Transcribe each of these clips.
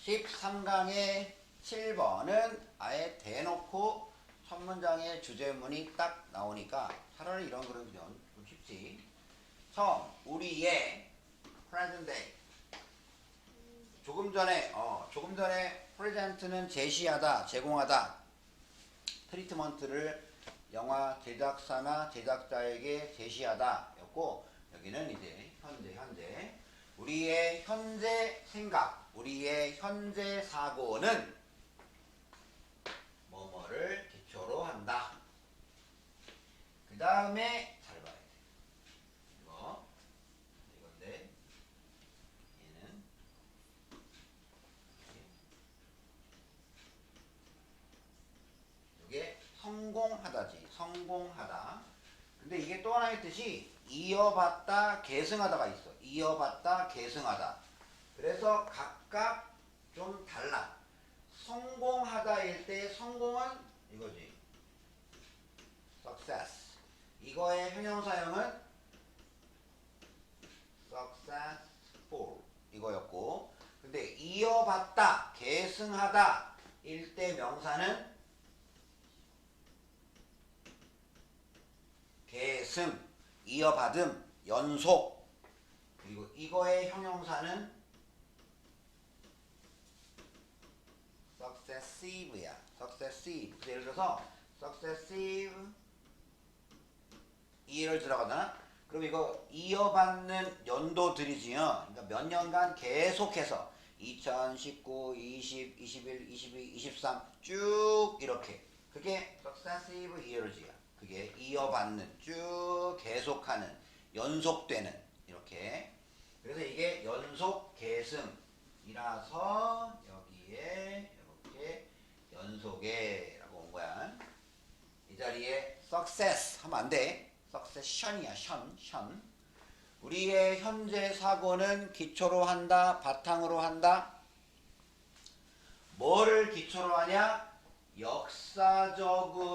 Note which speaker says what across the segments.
Speaker 1: 13강의 7번은 아예 대놓고 첫 문장의 주제문이 딱 나오니까 차라리 이런 그런 좀 쉽지. 처음 우리의 present day. 조금 전에 present는 제시하다, 제공하다. 트리트먼트를 영화 제작사나 제작자에게 제시하다 였고, 여기는 이제 현재 우리의 현재 생각, 우리의 현재 사고는 뭐뭐를 기초로 한다. 그 다음에 잘 봐야 돼. 이건데 얘는 이게 성공하다지. 성공하다. 근데 이게 또 하나의 뜻이 이어받다, 계승하다가 있어. 이어받다, 계승하다. 그래서 각각 좀 달라. 성공하다일 때 성공은 이거지. success. 이거의 형용사형은 successful 이거였고, 근데 이어받다, 계승하다 일 때 명사는 계승, 이어받음, 연속. 그리고 이거의 형용사는 successive야. successive. 예를 들어서 successive 이해를 들어가잖아. 그럼 이거 이어받는 연도들이지요. 그러니까 몇 년간 계속해서 2019, 20, 21, 22, 23 쭉 이렇게. 그게 successive years야. 그게 이어받는, 쭉 계속하는, 연속되는 이렇게. 그래서 이게 연속 계승이라서 여기에 이렇게 연속에라고 온 거야. 이 자리에 success 하면 안 돼. succession이야. 션. 우리의 현재 사고는 기초로 한다, 바탕으로 한다. 뭐를 기초로 하냐? 역사적으로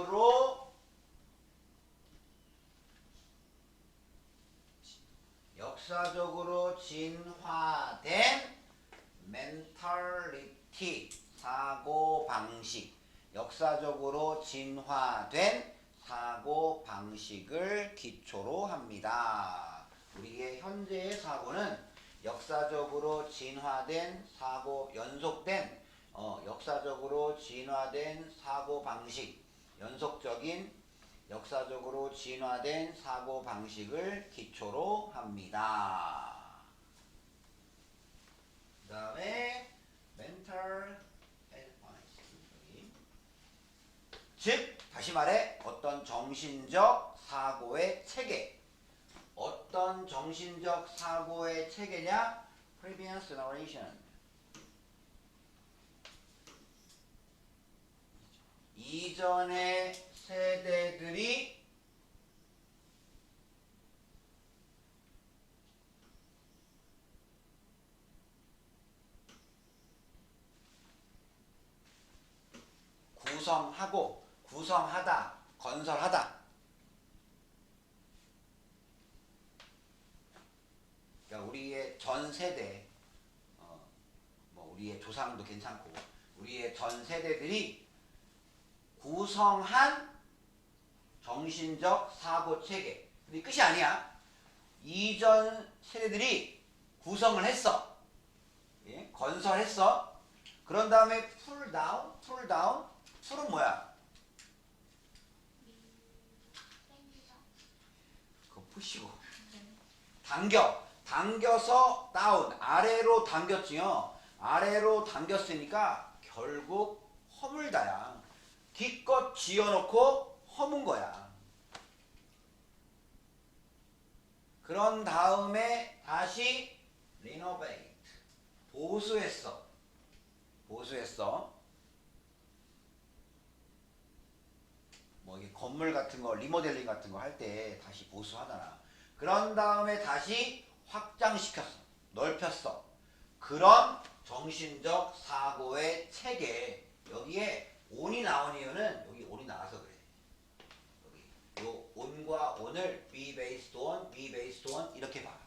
Speaker 1: 진화된 mentality, 사고방식. 역사적으로 진화된 사고방식을 기초로 합니다. 우리의 현재의 사고는 역사적으로 진화된 사고, 연속된 역사적으로 진화된 사고방식, 연속적인 역사적으로 진화된 사고방식을 기초로 합니다. 그 다음에 mental advice. 즉 다시 말해 어떤 정신적 사고의 체계. 어떤 정신적 사고의 체계냐? previous generation. 이전의 세대들이 구성하고, 구성하다, 건설하다. 그러니까 우리의 전 세대, 우리의 조상도 괜찮고, 우리의 전 세대들이 구성한 정신적 사고 체계. 근데 끝이 아니야. 이전 세대들이 구성을 했어. 예? 건설했어. 그런 다음에 풀 다운. 풀은 뭐야? 그거 푸시고. 당겨서 다운. 아래로 당겼지요. 아래로 당겼으니까 결국 허물다야. 기껏 지어놓고 허문 거야. 그런 다음에 다시 renovate. 보수했어. 이게 건물 같은 거, 리모델링 같은 거 할 때 다시 보수하잖아. 그런 다음에 다시 확장시켰어. 넓혔어. 그런 정신적 사고의 체계. 여기에 on이 나온 이유는 여기 on이 나와서 그래. 여기 요 on과 on을 be based on 이렇게 봐.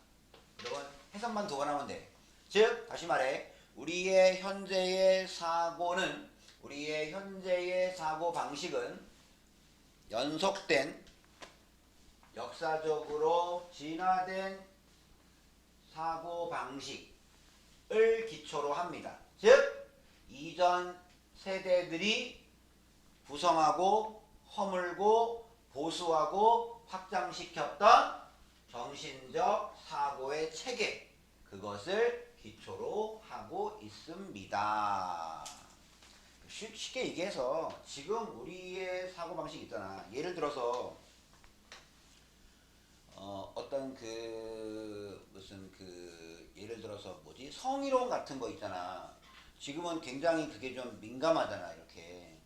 Speaker 1: 여러분 해석만 두 번 하면 돼. 즉 다시 말해 우리의 현재의 사고는 우리의 현재의 사고 방식은 연속된 역사적으로 진화된 사고 방식을 기초로 합니다. 즉 이전 세대들이 구성하고 허물고 보수하고 확장시켰던 정신적 사고의 체계, 그것을 기초로 하고 있습니다. 쉽게 얘기해서 지금 우리의 사고방식이 있잖아. 예를 들어서 어떤 무슨 예를 들어서 뭐지, 성희롱 같은 거 있잖아. 지금은 굉장히 그게 좀 민감하잖아 이렇게.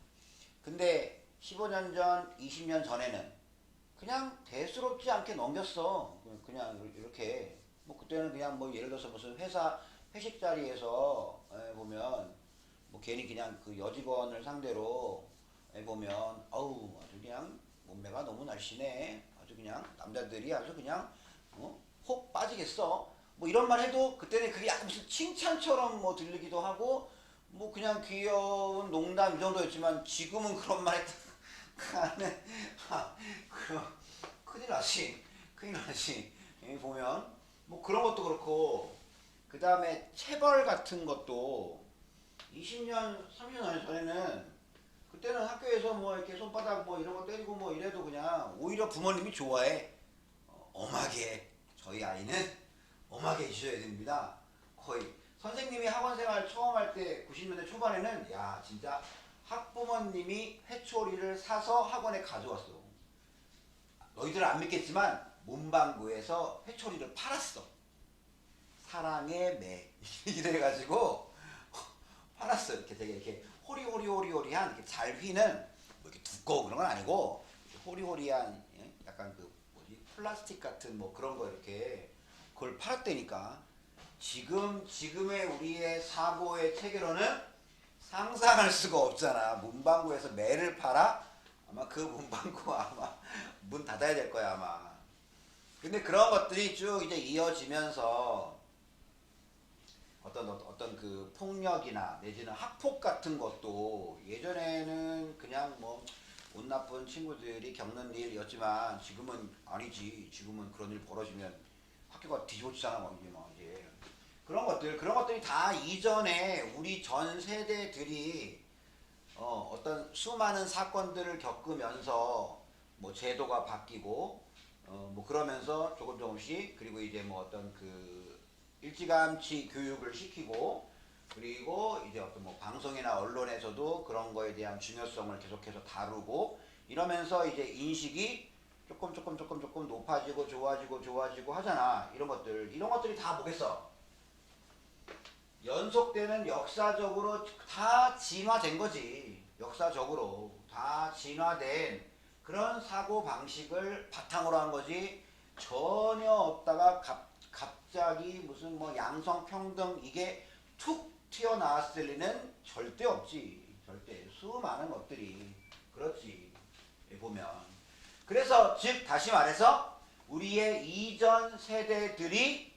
Speaker 1: 근데 15년 전 20년 전에는 그냥 대수롭지 않게 넘겼어. 그냥 이렇게 뭐 그때는 그냥 뭐 예를 들어서 무슨 회사 회식 자리에서 보면 뭐 괜히 그냥 그 여직원을 상대로 보면 어우 아주 그냥 몸매가 너무 날씬해, 아주 그냥 남자들이 아주 그냥 혹 빠지겠어, 뭐 이런 말 해도 그때는 그게 약간 무슨 칭찬처럼 뭐 들리기도 하고 뭐 그냥 귀여운 농담 이 정도였지만 지금은 그런 말 했다가는 큰일 나지, 큰일 나지. 보면 뭐 그런 것도 그렇고, 그 다음에 체벌 같은 것도 20년 30년 전에는 그때는 학교에서 뭐 이렇게 손바닥 뭐 이런 거 때리고 뭐 이래도 그냥 오히려 부모님이 좋아해. 엄하게, 저희 아이는 엄하게 해주셔야 됩니다. 거의 선생님이 학원 생활 처음 할 때 90년대 초반에는 야 진짜 학부모님이 회초리를 사서 학원에 가져왔어. 너희들은 안 믿겠지만 문방구에서 회초리를 팔았어. 사랑의 매 이래가지고 팔았어. 이렇게 되게 이렇게 호리호리호리호리한, 이렇게 잘 휘는 뭐 이렇게 두꺼운 그런 건 아니고 호리호리한 약간 그 뭐지 플라스틱 같은 뭐 그런 거 이렇게 그걸 팔았다니까. 지금의 우리의 사고의 체계로는 상상할 수가 없잖아. 문방구에서 매를 팔아? 아마 그 문방구 아마 문 닫아야 될 거야 아마. 근데 그런 것들이 쭉 이제 이어지면서 어떤 그 폭력이나 내지는 학폭 같은 것도 예전에는 그냥 뭐 운 나쁜 친구들이 겪는 일이었지만 지금은 아니지. 지금은 그런 일 벌어지면 학교가 뒤집어지잖아 뭐 이제. 그런 것들이 다 이전에 우리 전 세대들이 어떤 수많은 사건들을 겪으면서 뭐 제도가 바뀌고 뭐 그러면서 조금씩, 그리고 이제 뭐 어떤 그 일찌감치 교육을 시키고, 그리고 이제 어떤 뭐 방송이나 언론에서도 그런 거에 대한 중요성을 계속해서 다루고 이러면서 이제 인식이 조금 높아지고 좋아지고 하잖아. 이런 것들이 다 뭐겠어? 연속되는, 역사적으로 다 진화된 거지. 역사적으로 다 진화된 그런 사고 방식을 바탕으로 한 거지. 전혀 없다가 갑자기 무슨 뭐 양성평등 이게 툭 튀어나왔을 리는 절대 없지. 절대 수많은 것들이 그렇지 보면. 그래서 즉 다시 말해서 우리의 이전 세대들이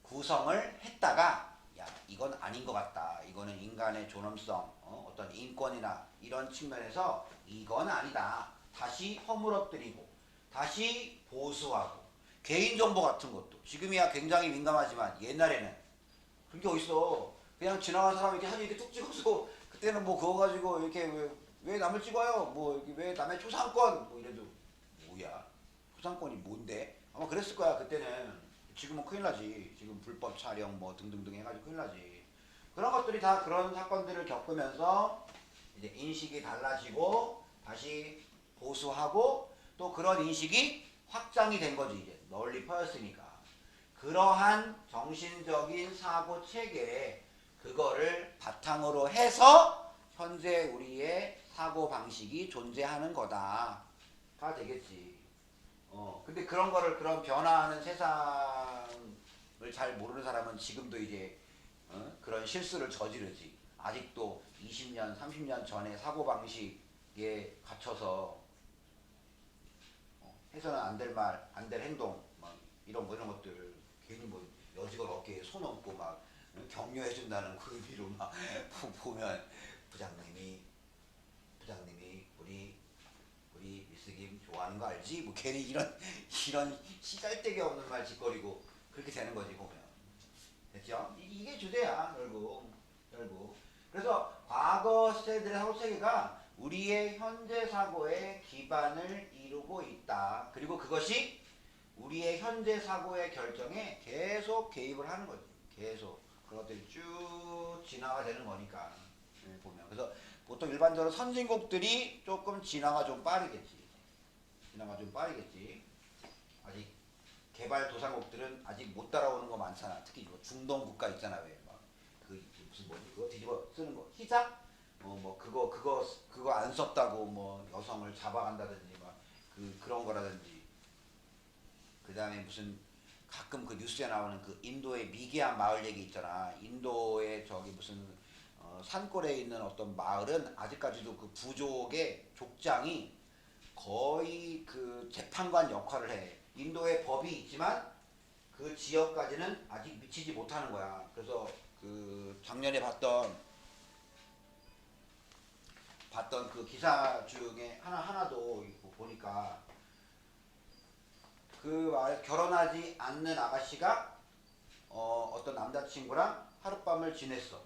Speaker 1: 구성을 했다가 야 이건 아닌 것 같다, 이거는 인간의 존엄성, 어떤 인권이나 이런 측면에서 이건 아니다, 다시 허물어뜨리고 다시 보수하고, 개인정보 같은 것도 지금이야 굉장히 민감하지만 옛날에는 그런 게 어딨어. 그냥 지나간 사람이 이렇게 사진 이렇게 뚝 찍어서 그때는 뭐 그거 가지고 이렇게 왜 남을 찍어요, 뭐 왜 남의 초상권 뭐 이래도 뭐야 초상권이 뭔데, 아마 그랬을 거야 그때는. 지금은 큰일 나지. 지금 불법 촬영 뭐 등등등 해가지고 큰일 나지. 그런 것들이 다 그런 사건들을 겪으면서 이제 인식이 달라지고 다시 보수하고 또 그런 인식이 확장이 된 거지. 이제 널리 퍼졌으니까. 그러한 정신적인 사고 체계, 그거를 바탕으로 해서 현재 우리의 사고 방식이 존재하는 거다 가 되겠지. 근데 그런 거를, 그런 변화하는 세상을 잘 모르는 사람은 지금도 이제 그런 실수를 저지르지. 아직도 20년, 30년 전의 사고방식에 갇혀서 해서는 안 될 말, 안 될 행동, 막 이런 것들을 괜히 뭐 여직원 어깨에 손 얹고 막 격려해준다는 그 의미로 막 보면 부장님이 우리 미스 김 좋아하는 거 알지? 뭐 괜히 이런 시잘데기 없는 말 짓거리고 그렇게 되는 거지 보면. 됐죠? 이게 주제야 결국. 그래서 과거 시제들의 사고 체계가 우리의 현재 사고의 기반을 이루고 있다. 그리고 그것이 우리의 현재 사고의 결정에 계속 개입을 하는 거지. 계속 그런 것들이 쭉 진화가 되는 거니까 보면. 그래서 보통 일반적으로 선진국들이 조금 진화가 좀 빠르겠지. 아직 개발도상국들은 아직 못 따라오는 거 많잖아. 특히 뭐 중동 국가 있잖아. 왜 막 그 무슨 뭐지 그거 뒤집어 쓰는 거 히잡 뭐 그거 안 썼다고 뭐 여성을 잡아간다든지 막 그런 거라든지. 그 다음에 무슨 가끔 그 뉴스에 나오는 그 인도의 미개한 마을 얘기 있잖아. 인도의 저기 무슨 산골에 있는 어떤 마을은 아직까지도 그 부족의 족장이 거의 그 재판관 역할을 해. 인도의 법이 있지만 그 지역까지는 아직 미치지 못하는 거야. 그래서 그 작년에 봤던 그 기사 중에 하나도 보니까 그 결혼하지 않는 아가씨가 어떤 남자친구랑 하룻밤을 지냈어.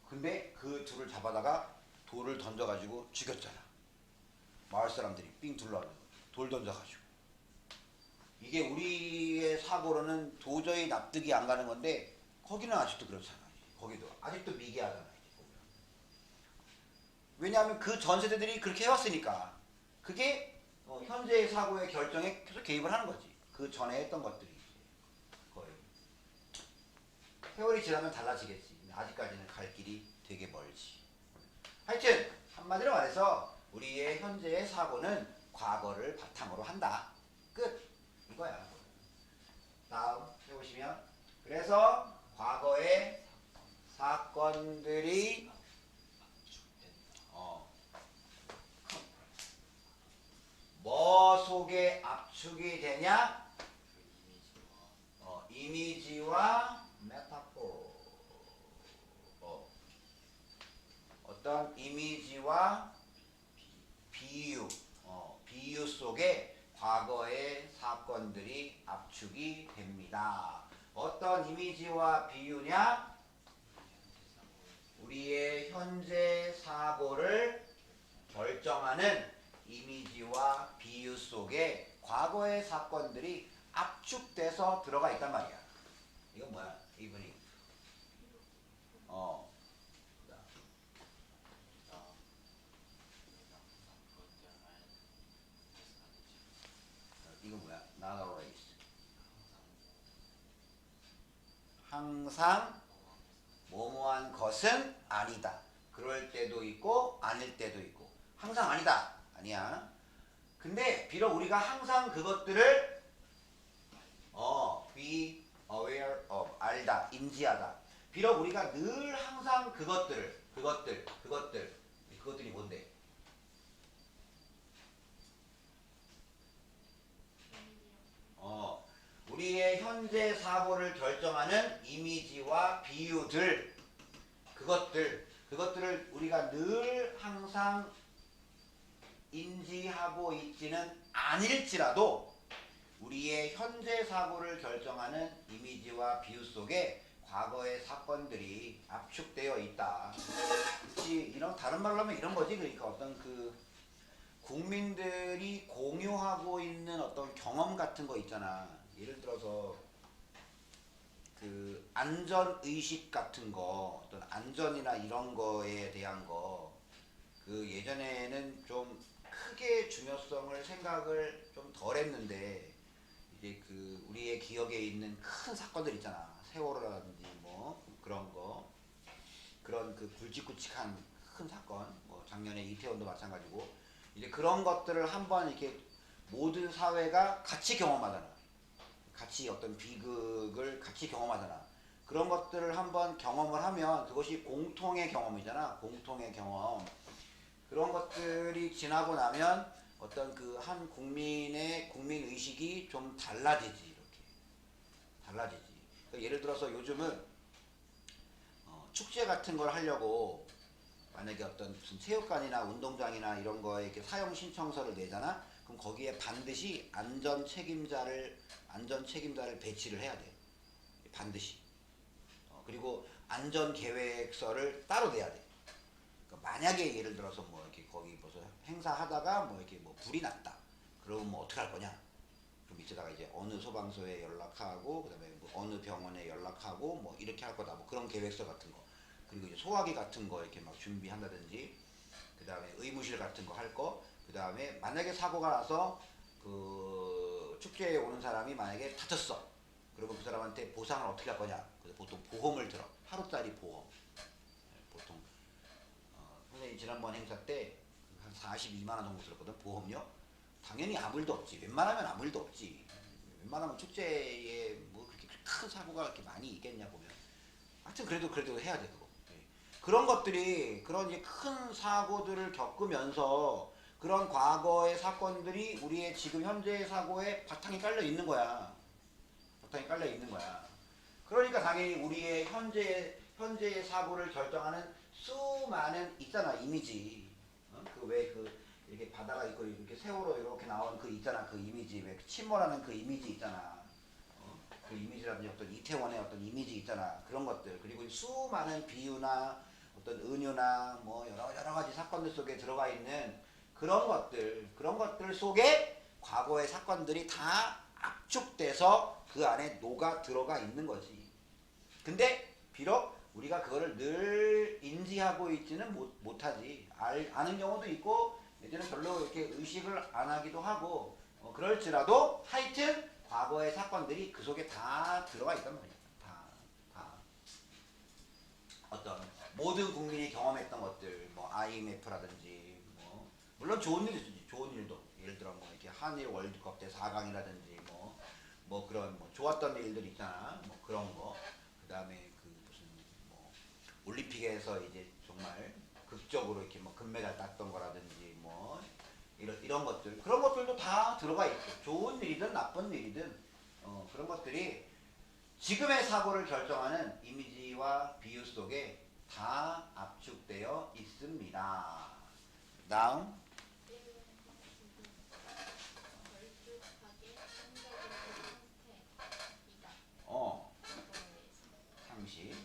Speaker 1: 근데 그 둘을 잡아다가 돌을 던져가지고 죽였잖아. 마을 사람들이 삥 둘러앉아 돌 던져가지고. 이게 우리의 사고로는 도저히 납득이 안 가는 건데 거기는 아직도 그렇잖아. 거기도 아직도 미개하잖아. 왜냐하면 그 전 세대들이 그렇게 해왔으니까. 그게 현재의 사고의 결정에 계속 개입을 하는 거지. 그 전에 했던 것들이 거의. 세월이 지나면 달라지겠지. 아직까지는 갈 길이 되게 멀지. 하여튼 한마디로 말해서 우리의 현재의 사고는 과거를 바탕으로 한다. 끝. 이거야. 다음 해보시면, 그래서 과거의 사건들이 뭐 속에 압축이 되냐? 이미지와 메타포. 어떤 이미지와 비유 속에 과거의 사건들이 압축이 됩니다. 어떤 이미지와 비유냐? 우리의 현재 사고를 결정하는 이미지와 비유 속에 과거의 사건들이 압축돼서 들어가 있단 말이야. 이건 뭐야? 이분이 이건 뭐야? Not always. 항상 뭐뭐한 것은 아니다. 그럴 때도 있고 아닐 때도 있고. 항상 아니다. 아니야. 근데 비록 우리가 항상 그것들을 be aware of, 알다, 인지하다. 비록 우리가 늘 항상 그것들이 뭔데? 우리의 현재 사고를 결정하는 이미지와 비유들, 그것들을 우리가 늘 항상 인지하고 있지는 않을지라도 우리의 현재 사고를 결정하는 이미지와 비유 속에 과거의 사건들이 압축되어 있다. 그치? 이런 다른 말로 하면 이런 거지. 그러니까 어떤 그 국민들이 공유하고 있는 어떤 경험 같은 거 있잖아. 예를 들어서 그 안전 의식 같은 거, 어떤 안전이나 이런 거에 대한 거, 그 예전에는 좀 크게 중요성을 생각을 좀 덜 했는데 이제 그 우리의 기억에 있는 큰 사건들 있잖아. 세월호라든지 뭐 그런 거, 그런 그 굵직굵직한 큰 사건, 뭐 작년에 이태원도 마찬가지고, 이제 그런 것들을 한번 이렇게 모든 사회가 같이 경험하잖아. 같이 어떤 비극을 같이 경험하잖아. 그런 것들을 한번 경험을 하면 그것이 공통의 경험이잖아. 공통의 경험. 그런 것들이 지나고 나면 어떤 그 한 국민의 국민 의식이 좀 달라지지. 이렇게 달라지지. 그러니까 예를 들어서 요즘은 축제 같은 걸 하려고 만약에 어떤 무슨 체육관이나 운동장이나 이런 거에 이렇게 사용 신청서를 내잖아. 그럼 거기에 반드시 안전 책임자를 배치를 해야 돼. 반드시. 그리고 안전 계획서를 따로 내야 돼. 그러니까 만약에 예를 들어서 뭐 이렇게 거기 무슨 행사하다가 뭐 이렇게 뭐 불이 났다. 그러면 뭐 어떻게 할 거냐? 그럼 밑에다가 이제 어느 소방서에 연락하고 그다음에 뭐 어느 병원에 연락하고 뭐 이렇게 할 거다. 뭐 그런 계획서 같은 거. 그리고 이제 소화기 같은 거 이렇게 막 준비한다든지 그다음에 의무실 같은 거 할 거. 그다음에 만약에 사고가 나서 그 축제에 오는 사람이 만약에 다쳤어. 그리고 그 사람한테 보상을 어떻게 할 거냐? 그래서 보통 보험을 들어. 하루짜리 보험. 보통 선생님 지난번 행사 때 한 42만 원 정도 들었거든. 보험료. 당연히 아무 일도 없지. 웬만하면 아무 일도 없지. 웬만하면 축제에 뭐 그렇게 큰 사고가 그렇게 많이 있겠냐 보면. 하여튼 그래도 해야 돼 그거. 그런 것들이 그런 이제 큰 사고들을 겪으면서 그런 과거의 사건들이 우리의 지금 현재의 사고에 바탕이 깔려 있는 거야. 바탕이 깔려 있는 거야. 그러니까 당연히 우리의 현재의 사고를 결정하는 수많은 있잖아 이미지. 그 왜 그 이렇게 바다가 있고 이렇게 세월호 이렇게 나온 그 있잖아 그 이미지 왜 침몰하는 그 이미지 있잖아. 그 이미지라든지 어떤 이태원의 어떤 이미지 있잖아. 그런 것들 그리고 수많은 비유나 어떤 은유나 뭐 여러 가지 사건들 속에 들어가 있는 그런 것들 속에 과거의 사건들이 다 압축돼서 그 안에 녹아 들어가 있는 거지. 근데 비록 우리가 그거를 늘 인지하고 있지는 못하지. 아는 경우도 있고 이제는 별로 이렇게 의식을 안 하기도 하고 그럴지라도 하여튼 과거의 사건들이 그 속에 다 들어가 있단 말이야. 다. 어떤 모든 국민이 경험했던 것들, 뭐 IMF라든지, 뭐 물론 좋은 일도 있지, 좋은 일도 예를 들어 뭐 이렇게 한일 월드컵 때 4강이라든지 뭐 그런 뭐 좋았던 일들 있잖아, 뭐 그런 거. 그다음에 그 무슨 뭐 올림픽에서 이제 정말 극적으로 이렇게 뭐 금메달 땄던 거라든지 뭐 이런 것들 그런 것들도 다 들어가 있고 좋은 일이든 나쁜 일이든 그런 것들이 지금의 사고를 결정하는 이미지와 비유 속에 다 압축되어 있습니다. 다음 상식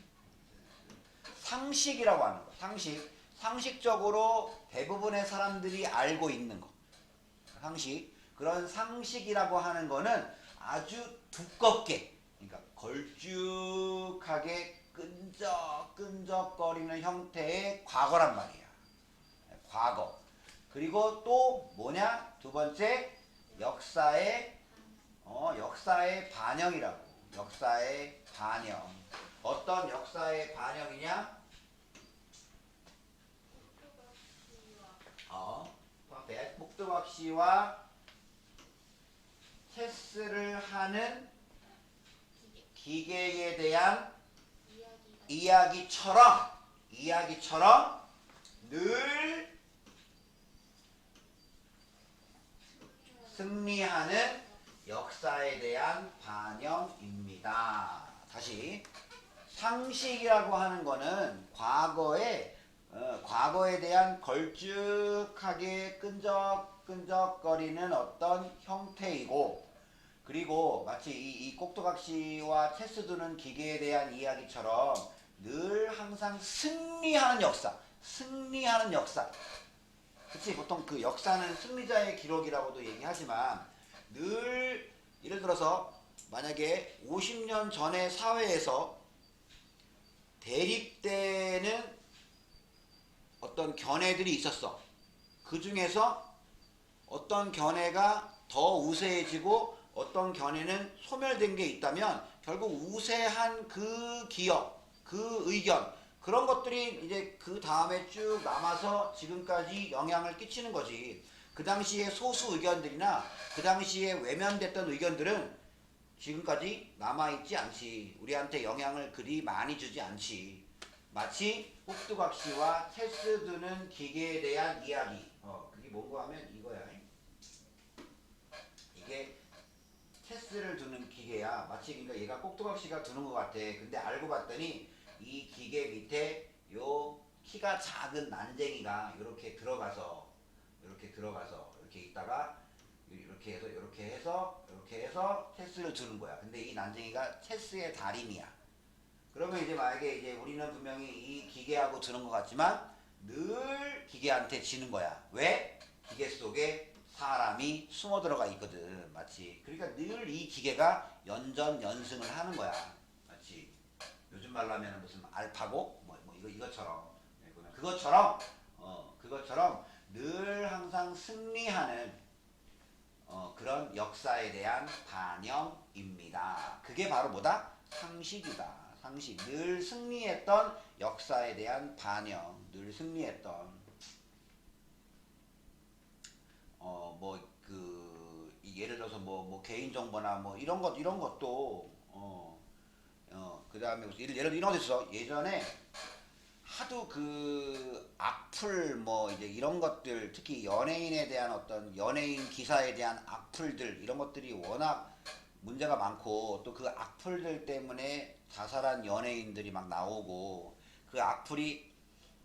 Speaker 1: 상식이라고 하는 거 상식적으로 대부분의 사람들이 알고 있는 거 상식 그런 상식이라고 하는 거는 아주 두껍게 그러니까 걸쭉하게 끈적끈적거리는 형태의 과거란 말이야. 과거. 그리고 또 뭐냐? 두 번째 역사의 반영이라고. 역사의 반영. 어떤 역사의 반영이냐? 북두박 씨와 체스를 하는 기계에 대한 이야기처럼 늘 승리하는 역사에 대한 반영입니다. 다시 상식이라고 하는 거는 과거에 대한 걸쭉하게 끈적끈적거리는 어떤 형태이고 그리고 마치 이 꼭두각시와 체스 두는 기계에 대한 이야기처럼 늘 항상 승리하는 역사. 그치 보통 그 역사는 승리자의 기록이라고도 얘기하지만 늘 예를 들어서 만약에 50년 전의 사회에서 대립되는 어떤 견해들이 있었어. 그 중에서 어떤 견해가 더 우세해지고 어떤 견해는 소멸된 게 있다면 결국 우세한 그 기억, 그 의견 그런 것들이 이제 그 다음에 쭉 남아서 지금까지 영향을 끼치는 거지. 그 당시에 소수 의견들이나 그 당시에 외면됐던 의견들은 지금까지 남아있지 않지. 우리한테 영향을 그리 많이 주지 않지. 마치 꼭두각시와 체스 두는 기계에 대한 이야기. 그게 뭔고 하면 이거야. 이게 체스를 두는 기계야. 마치 그러니까 얘가 꼭두각시가 두는 것 같아. 근데 알고 봤더니 이 기계 밑에 요 키가 작은 난쟁이가 이렇게 있다가 이렇게 해서 체스를 두는 거야. 근데 이 난쟁이가 체스의 달인이야. 그러면 이제 만약에 이제 우리는 분명히 이 기계하고 두는 것 같지만 늘 기계한테 지는 거야. 왜? 기계 속에 사람이 숨어 들어가 있거든. 맞지? 그러니까 늘 이 기계가 연전연승을 하는 거야. 맞지? 요즘 말로 하면 무슨 알파고? 이것처럼. 그것처럼 늘 항상 승리하는 그런 역사에 대한 반영입니다. 그게 바로 뭐다? 상식이다. 상식. 늘 승리했던 역사에 대한 반영. 늘 승리했던 예를 들어서 개인 정보나 이런 것도 그다음에 예를 들어 이런 거 있어. 예전에 하도 그 악플 이제 이런 것들 특히 연예인에 대한 어떤 연예인 기사에 대한 악플들 이런 것들이 워낙 문제가 많고 또 그 악플들 때문에 자살한 연예인들이 막 나오고 그 악플이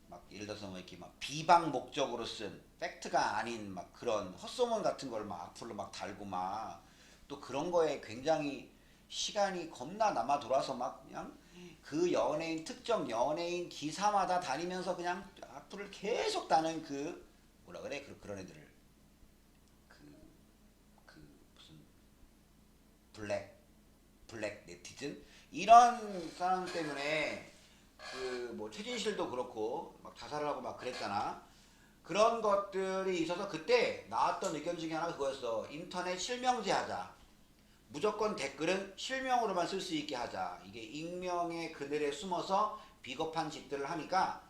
Speaker 1: 막 예를 들어서 이렇게 막 비방 목적으로 쓴 팩트가 아닌 막 그런 헛소문 같은 걸 막 악플로 막 달고 막 또 그런 거에 굉장히 시간이 겁나 남아 돌아서 막 그냥 그 연예인 특정 연예인 기사마다 다니면서 그냥 악플을 계속 다는 그 뭐라 그래 그런 애들을 그 무슨 블랙 네티즌 이런 사람 때문에 최진실도 그렇고 막 자살을 하고 막 그랬잖아. 그런 것들이 있어서 그때 나왔던 의견 중에 하나가 그거였어. 인터넷 실명제 하자. 무조건 댓글은 실명으로만 쓸 수 있게 하자. 이게 익명의 그늘에 숨어서 비겁한 짓들을 하니까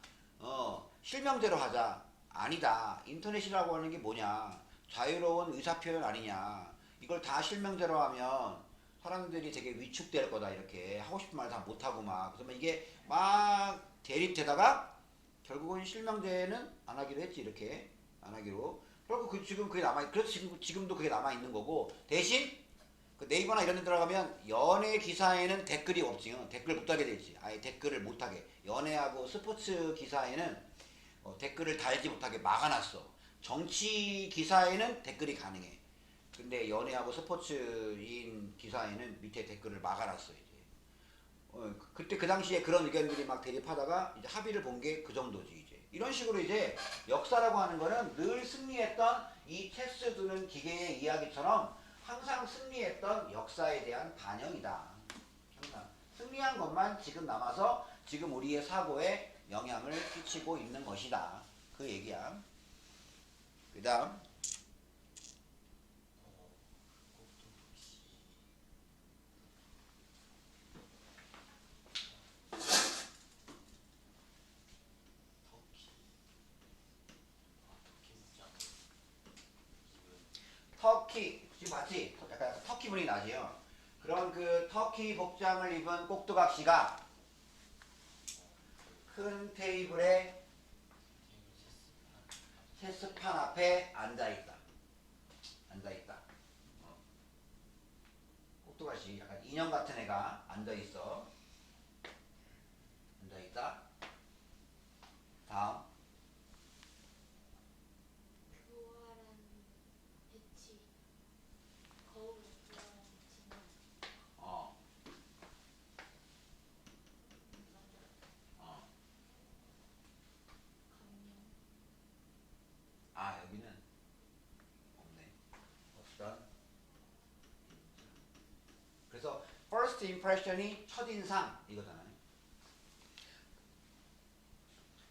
Speaker 1: 실명제로 하자. 아니다. 인터넷이라고 하는 게 뭐냐. 자유로운 의사표현 아니냐. 이걸 다 실명제로 하면 사람들이 되게 위축될 거다. 이렇게 하고 싶은 말 다 못하고 막. 그러면 이게 막 대립되다가 결국은 실명제는 안 하기로 했지. 이렇게 안 하기로. 그리고 지금 그게 그래서 지금도 그게 남아 있는 거고 대신 그 네이버나 이런 데 들어가면 연예 기사에는 댓글이 없지. 댓글 못 달게 되지. 아예 댓글을 못하게. 연예하고 스포츠 기사에는 댓글을 달지 못하게 막아놨어. 정치 기사에는 댓글이 가능해. 근데 연예하고 스포츠인 기사에는 밑에 댓글을 막아놨어. 이제. 그때 그 당시에 그런 의견들이 막 대립하다가 이제 합의를 본 게 그 정도지. 이제. 이런 식으로 이제 역사라고 하는 거는 늘 승리했던 이 체스 두는 기계의 이야기처럼 항상 승리했던 역사에 대한 반영이다. 항상 승리한 것만 지금 남아서 지금 우리의 사고에 영향을 끼치고 있는 것이다. 그 얘기야. 그 다음 터키 지금 봤지? 약간 터키 분이 나지요. 그런 그 터키 복장을 입은 꼭두각 씨가 큰 테이블에 체스판 앞에 앉아있다. 앉아있다. 꼭두각 씨 약간 인형 같은 애가 앉아있어. 앉아있다. 다음
Speaker 2: 교활한 배치, 거울에 교활한 배치는
Speaker 1: 어,
Speaker 2: 남자,
Speaker 1: 어.
Speaker 2: 감명,
Speaker 1: 여기는 없네. 없던. 그래서 first impression이 첫인상 이거잖아요.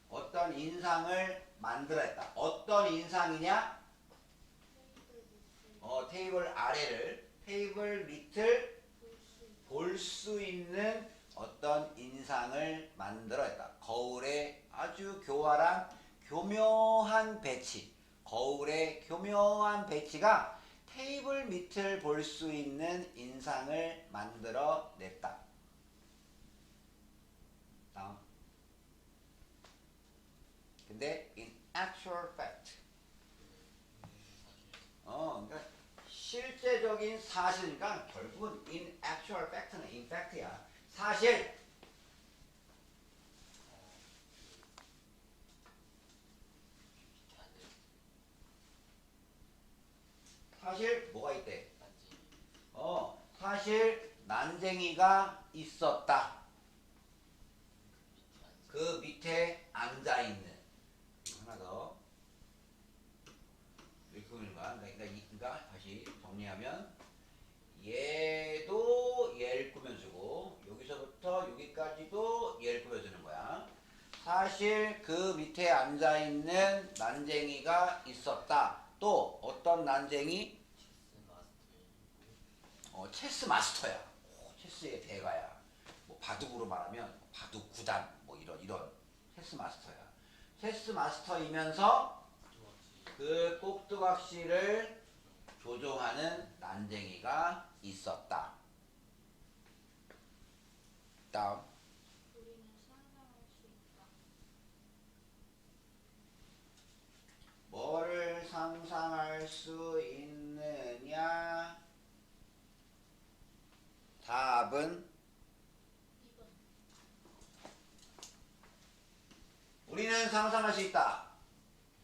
Speaker 1: 어떤 인상을 만들어냈다. 어떤 인상이냐? 테이블 아래를 테이블 밑을 볼 수 있는 어떤 인상을 만들어냈다. 거울에 아주 교묘한 배치. 거울의 교묘한 배치가 테이블 밑을 볼 수 있는 인상을 만들어냈다. 다음. 근데 in actual fact. 그러니까 실제적인 사실이니까 결국은 in actual fact는 in fact야. 사실 사실 뭐가 있대? 사실 난쟁이가 있었다. 그 밑에 앉아있는. 하나 더. 이렇게 보는 거야. 그러니까 다시 정리하면 얘도 얘를 꾸며주고 여기서부터 여기까지도 얘를 꾸며주는 거야. 사실 그 밑에 앉아있는 난쟁이가 있었다. 또 어떤 난쟁이? 체스 마스터야. 체스의 대가야. 뭐 바둑으로 말하면 바둑 구단 뭐 이런 체스 마스터야. 체스 마스터이면서 그 꼭두각시를 조종하는 난쟁이가 있었다. 다음.
Speaker 2: 우리는 상상할 수 있다.
Speaker 1: 뭐를 상상할 수 있느냐? 답은
Speaker 2: 2번.
Speaker 1: 우리는 상상할 수 있다.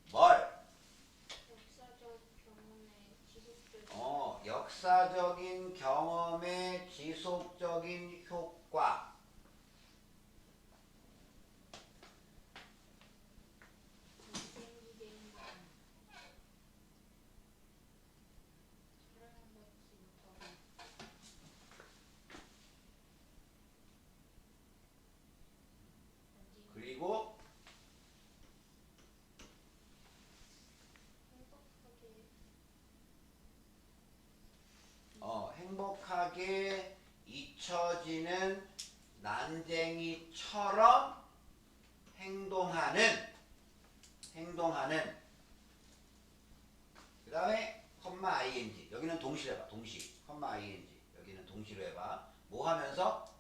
Speaker 1: 뭘?
Speaker 2: 역사적 경험의 지속적인
Speaker 1: 역사적인 경험의 지속적인 효과.
Speaker 2: 못생기게 행동. 사랑받지 못하고. 난쟁이.
Speaker 1: 그리고 행복하게 잊혀지는 난쟁이처럼 행동하는 그 다음에 컴마 ing 여기는 동시로 해봐. 동시 컴마 ing 여기는 동시로 해봐. 뭐 하면서?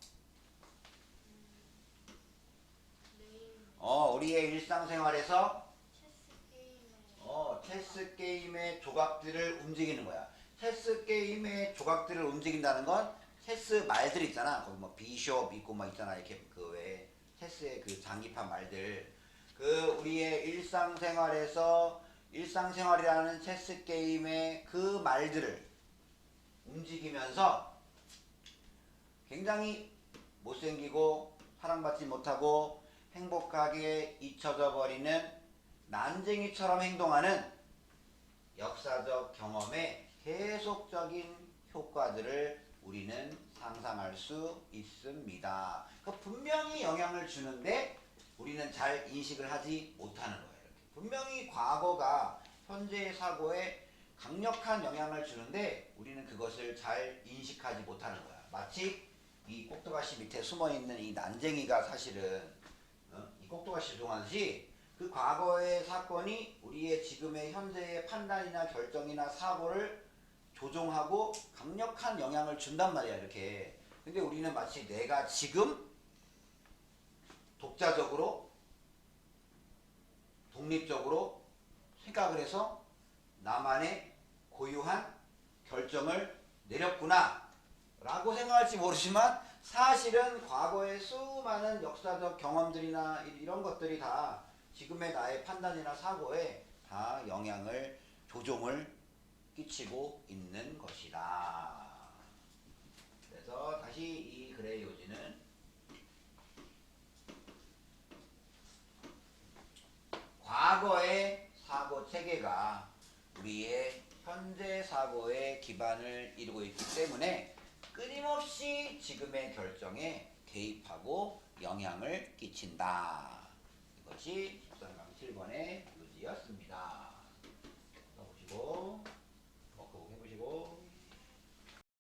Speaker 2: 매일
Speaker 1: 우리의 일상생활에서
Speaker 2: 체스 게임에
Speaker 1: 체스 게임의 조각들을 움직이는 거야. 체스 게임의 조각들을 움직인다는 건 체스 말들 있잖아. 거기 뭐 비숍 있고 막 있잖아. 이렇게 그 외에 체스의 그 장기판 말들. 그 우리의 일상생활이라는 체스 게임의 그 말들을 움직이면서 굉장히 못생기고 사랑받지 못하고 행복하게 잊혀져 버리는 난쟁이처럼 행동하는 역사적 경험의 계속적인 효과들을 우리는 상상할 수 있습니다. 분명히 영향을 주는데 우리는 잘 인식을 하지 못하는 거예요. 이렇게. 분명히 과거가 현재의 사고에 강력한 영향을 주는데 우리는 그것을 잘 인식하지 못하는 거야. 마치 이 꼭두가시 밑에 숨어있는 이 난쟁이가 사실은 이 꼭두가시 조종하듯이 그 과거의 사건이 우리의 지금의 현재의 판단이나 결정이나 사고를 조종하고 강력한 영향을 준단 말이야. 이렇게. 근데 우리는 마치 내가 지금 독자적으로 독립적으로 생각을 해서 나만의 고유한 결정을 내렸구나 라고 생각할지 모르지만 사실은 과거의 수많은 역사적 경험들이나 이런 것들이 다 지금의 나의 판단이나 사고에 다 영향을 조종을 끼치고 있는 것이다. 그래서 다시 이 글의 요지는 과거의 사고 체계가 우리의 현재 사고의 기반을 이루고 있기 때문에 끊임없이 지금의 결정에 개입하고 영향을 끼친다. 이것이 13강 7번의 요지였습니다.